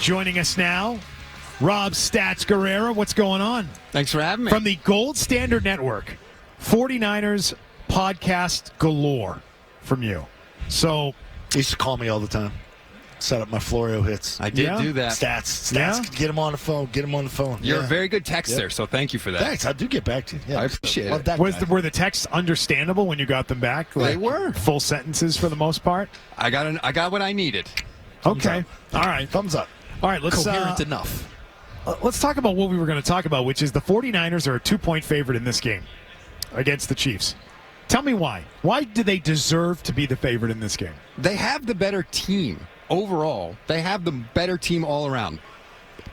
Joining us now, Rob Stats Guerrera. What's going on? Thanks for having me. From the Gold Standard Network, 49ers podcast galore from you. So, he used to call me all the time. Set up my Florio hits. I did do that. Stats. Yeah? Get him on the phone. You're a very good texter, so thank you for that. Thanks. I do get back to you. Yeah, I appreciate it. Were the texts understandable when you got them back? They were. Full sentences for the most part? I got what I needed. Okay. All right. Thumbs up. All right, let's Coherent enough. Let's talk about what we were going to talk about, which is the 49ers are a 2-point favorite in this game against the Chiefs. Tell me why. Why do they deserve to be the favorite in this game? They have the better team overall. They have the better team all around.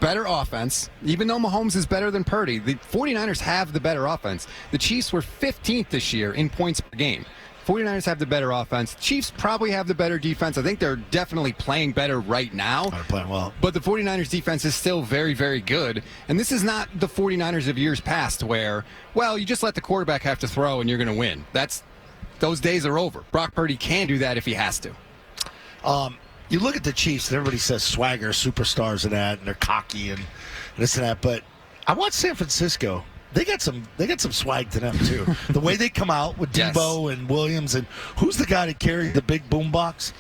Better offense. Even though Mahomes is better than Purdy, the 49ers have the better offense. The Chiefs were 15th this year in points per game. 49ers have the better offense. Chiefs probably have the better defense. I think they're definitely playing better right now. They're playing well. But the 49ers defense is still very, very good. And this is not the 49ers of years past where, well, you just let the quarterback have to throw and you're going to win. Those days are over. Brock Purdy can do that if he has to. You look at the Chiefs, and everybody says swagger, superstars, and that, and they're cocky and this and that. But I watched San Francisco. They got some swag to them too. The way they come out with Debo and Williams, and who's the guy that carried the big boombox?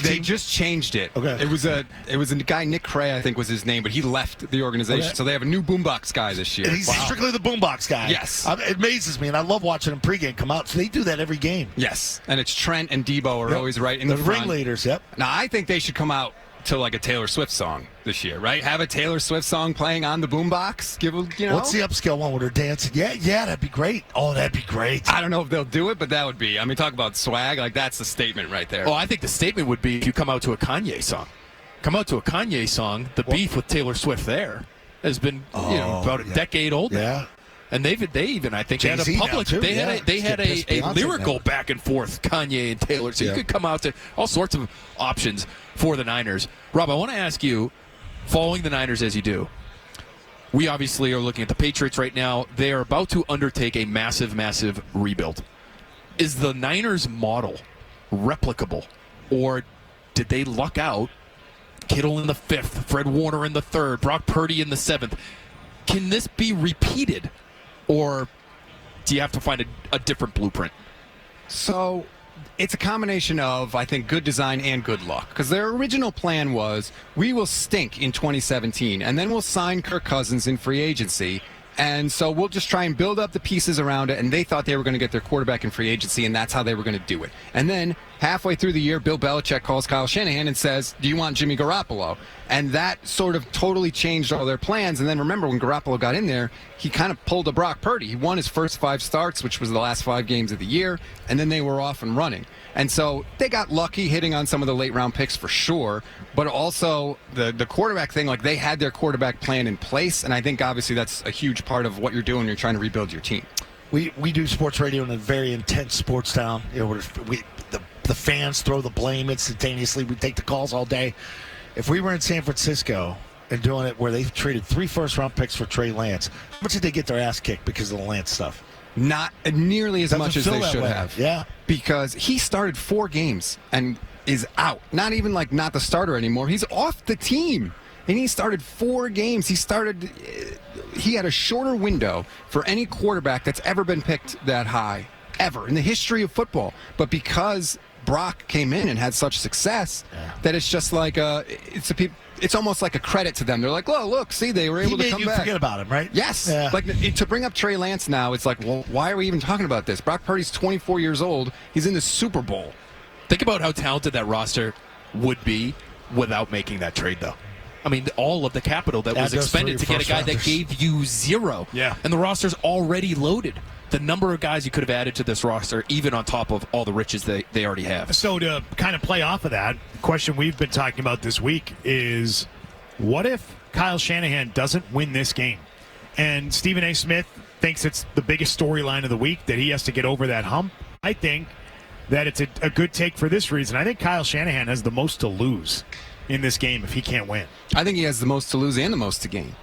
They just changed it. Okay. It was a guy, Nick Cray, I think was his name, but he left the organization. Okay. So they have a new boombox guy this year. And he's strictly the boombox guy. Yes. It amazes me, and I love watching him pregame come out. So they do that every game. Yes, and it's Trent and Debo are always right in the front. Ringleaders, yep. Now, I think they should come out to like a Taylor Swift song this year, right? Have a Taylor Swift song playing on the boombox. What's the upscale one where they're dancing? Yeah, that'd be great. Oh, that'd be great. I don't know if they'll do it, but that would be. I mean, talk about swag. Like, that's the statement right there. Oh, I think the statement would be if you come out to a Kanye song. Come out to a Kanye song. The beef with Taylor Swift there has been about a decade old now. Yeah. And they even, I think, Jay-Z had a public. now, too. They had a Beyonce lyrical now. back and forth, Kanye and Taylor. So you could come out to all sorts of options for the Niners. Rob, I want to ask you, following the Niners as you do, we obviously are looking at the Patriots right now. They are about to undertake a massive, massive rebuild. Is the Niners model replicable, or did they luck out? Kittle in the 5th, Fred Warner in the 3rd, Brock Purdy in the 7th. Can this be repeated? Or do you have to find a different blueprint? So it's a combination of, I think, good design and good luck. Because their original plan was, we will stink in 2017, and then we'll sign Kirk Cousins in free agency. And so we'll just try and build up the pieces around it. And they thought they were going to get their quarterback in free agency, and that's how they were going to do it. And then halfway through the year, Bill Belichick calls Kyle Shanahan and says, do you want Jimmy Garoppolo? And that sort of totally changed all their plans. And then remember, when Garoppolo got in there, he kind of pulled a Brock Purdy. He won his first 5 starts, which was the last 5 games of the year, and then they were off and running. And so they got lucky hitting on some of the late-round picks for sure, but also the quarterback thing, like they had their quarterback plan in place, and I think obviously that's a huge part of what you're doing. You're trying to rebuild your team. We do sports radio in a very intense sports town. Where the fans throw the blame instantaneously. We take the calls all day. If we were in San Francisco and doing it where they traded 3 first-round picks for Trey Lance, how much did they get their ass kicked because of the Lance stuff? Not nearly as much as they should have. Yeah. Because he started 4 games and is out. Not even like not the starter anymore. He's off the team. And he started 4 games. He had a shorter window for any quarterback that's ever been picked that high, ever, in the history of football. But because Brock came in and had such success, that it's just like it's almost like a credit to them. They're like, "Oh, look, see, they were able to come back." He made you forget about him, right? Yes. Yeah. Like to bring up Trey Lance now, it's like, well, why are we even talking about this? Brock Purdy's 24 years old. He's in the Super Bowl. Think about how talented that roster would be without making that trade, though. I mean, all of the capital that was expended to get a guy that gave you 0. Yeah. And the roster's already loaded. The number of guys you could have added to this roster, even on top of all the riches they already have. So to kind of play off of that, the question we've been talking about this week is, what if Kyle Shanahan doesn't win this game? And Stephen A. Smith thinks it's the biggest storyline of the week, that he has to get over that hump. I think that it's a good take for this reason. I think Kyle Shanahan has the most to lose in this game if he can't win. I think he has the most to lose and the most to gain.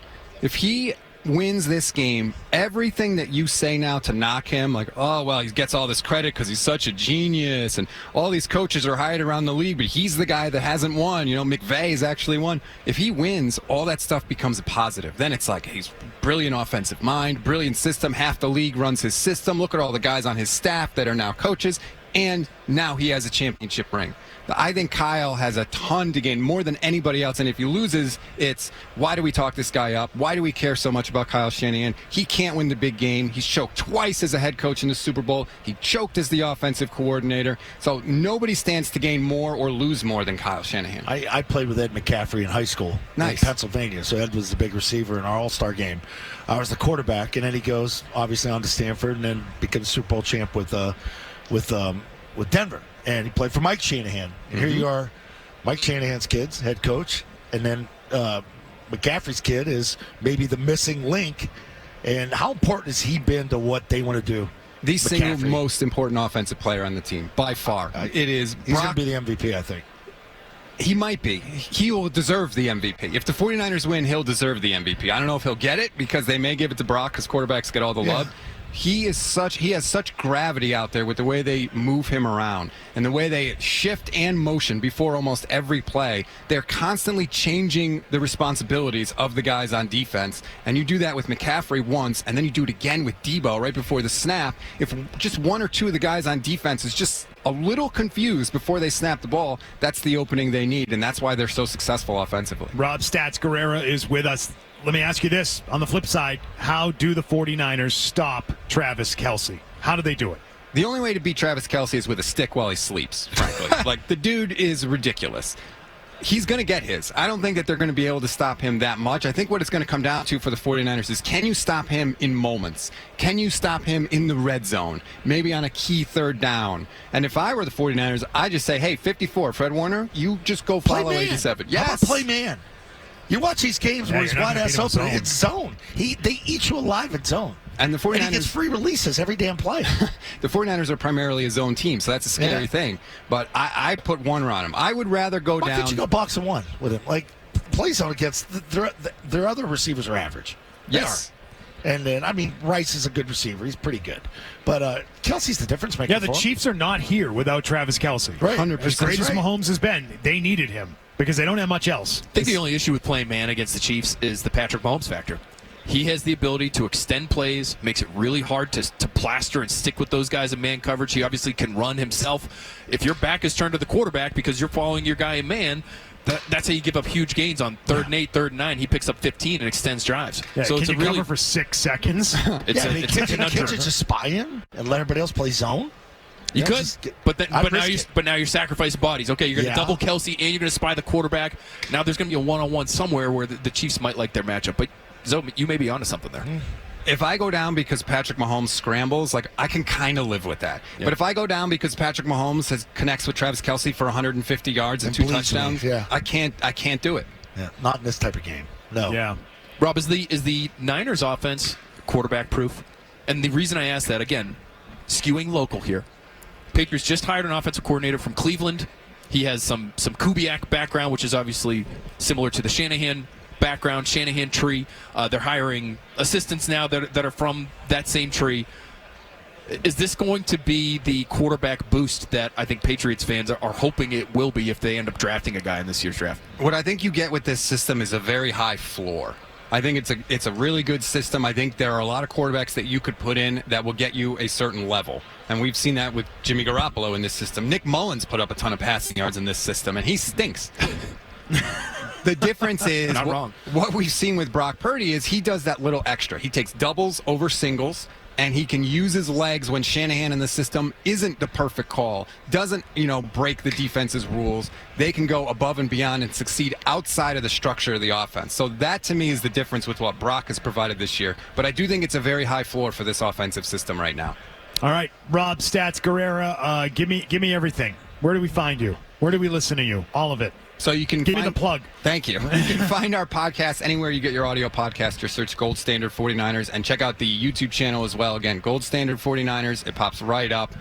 If he wins this game, everything that you say now to knock him, like, oh, well, he gets all this credit because he's such a genius, and all these coaches are hired around the league, but he's the guy that hasn't won. McVay's actually won. If he wins, all that stuff becomes a positive. Then it's like, he's brilliant offensive mind, brilliant system. Half the league runs his system. Look at all the guys on his staff that are now coaches, and now he has a championship ring. I think Kyle has a ton to gain, more than anybody else. And if he loses, it's why do we talk this guy up? Why do we care so much about Kyle Shanahan? He can't win the big game. He's choked twice as a head coach in the Super Bowl. He choked as the offensive coordinator. So nobody stands to gain more or lose more than Kyle Shanahan. I played with Ed McCaffrey in high school in Pennsylvania. So Ed was the big receiver in our All-Star game. I was the quarterback, and then he goes, obviously, on to Stanford and then becomes Super Bowl champ with Denver. And he played for Mike Shanahan. And here you are, Mike Shanahan's kid's head coach, and then McCaffrey's kid is maybe the missing link. And how important has he been to what they want to do? The single most important offensive player on the team, by far. It is. He's going to be the MVP, I think. He might be. He will deserve the MVP. If the 49ers win, he'll deserve the MVP. I don't know if he'll get it because they may give it to Brock because quarterbacks get all the love. He has such gravity out there with the way they move him around and the way they shift and motion before almost every play. They're constantly changing the responsibilities of the guys on defense, and you do that with McCaffrey once, and then you do it again with Debo right before the snap. If just one or two of the guys on defense is just a little confused before they snap the ball, that's the opening they need, and that's why they're so successful offensively. Rob Stats Guerrera is with us. Let me ask you this. On the flip side, how do the 49ers stop Travis Kelce? How do they do it? The only way to beat Travis Kelce is with a stick while he sleeps, frankly. Like, the dude is ridiculous. He's going to get his. I don't think that they're going to be able to stop him that much. I think what it's going to come down to for the 49ers is, can you stop him in moments? Can you stop him in the red zone? Maybe on a key third down. And if I were the 49ers, I'd just say, hey, 54, Fred Warner, you just go follow 87. Yes. How about play man? You watch these games where he's wide ass open. It's zone. They eat you alive in zone. And the 49ers, and he gets free releases every damn play. The 49ers are primarily a zone team, so that's a scary thing. But I put Warner on him. I would rather go down. Why can't you go box and one with him? Like, play zone against their other receivers are average. Yes. And then, Rice is a good receiver. He's pretty good. But Kelsey's the difference maker. Yeah, the Chiefs are not here without Travis Kelce. Right. 100%. As great as Mahomes has been, they needed him because they don't have much else. I think the only issue with playing man against the Chiefs is the Patrick Mahomes factor. He has the ability to extend plays, makes it really hard to plaster and stick with those guys in man coverage. He obviously can run himself. If your back is turned to the quarterback because you're following your guy in man, that's how you give up huge gains on 3rd and 8, 3rd and 9. He picks up 15 and extends drives. Yeah, so can it's you a really cover for 6 seconds? Can't you just spy him and let everybody else play zone? You could, but now you're sacrificing bodies. Okay, you're going to double Kelce and you're going to spy the quarterback. Now there's going to be a one-on-one somewhere where the Chiefs might like their matchup. But Zoe, you may be onto something there. If I go down because Patrick Mahomes scrambles, I can kind of live with that. Yep. But if I go down because Patrick Mahomes connects with Travis Kelce for 150 yards and 2 touchdowns, I can't do it. Yeah, not in this type of game. No. Yeah. Rob, is the Niners offense quarterback proof? And the reason I ask that, again, skewing local here. Patriots just hired an offensive coordinator from Cleveland. He has some Kubiak background, which is obviously similar to the Shanahan background, Shanahan tree. They're hiring assistants now that are from that same tree. Is this going to be the quarterback boost that I think Patriots fans are hoping it will be if they end up drafting a guy in this year's draft? What I think you get with this system is a very high floor. I think it's a really good system. I think there are a lot of quarterbacks that you could put in that will get you a certain level. And we've seen that with Jimmy Garoppolo in this system. Nick Mullins put up a ton of passing yards in this system, and he stinks. The difference is Not wrong. What we've seen with Brock Purdy is he does that little extra. He takes doubles over singles, and he can use his legs when Shanahan in the system isn't the perfect call, doesn't, break the defense's rules. They can go above and beyond and succeed outside of the structure of the offense. So that, to me, is the difference with what Brock has provided this year. But I do think it's a very high floor for this offensive system right now. All right, Rob Stats Guerrera, give me everything. Where do we find you? Where do we listen to you? All of it. So you can Give me the plug. Thank you. You can find our podcast anywhere you get your audio podcast. Just search Gold Standard 49ers and check out the YouTube channel as well. Again, Gold Standard 49ers. It pops right up.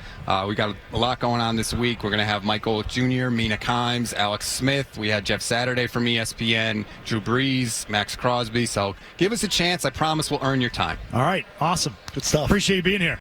We got a lot going on this week. We're going to have Michael Jr., Mina Kimes, Alex Smith. We had Jeff Saturday from ESPN, Drew Brees, Max Crosby. So give us a chance. I promise we'll earn your time. All right. Awesome. Good stuff. Appreciate you being here.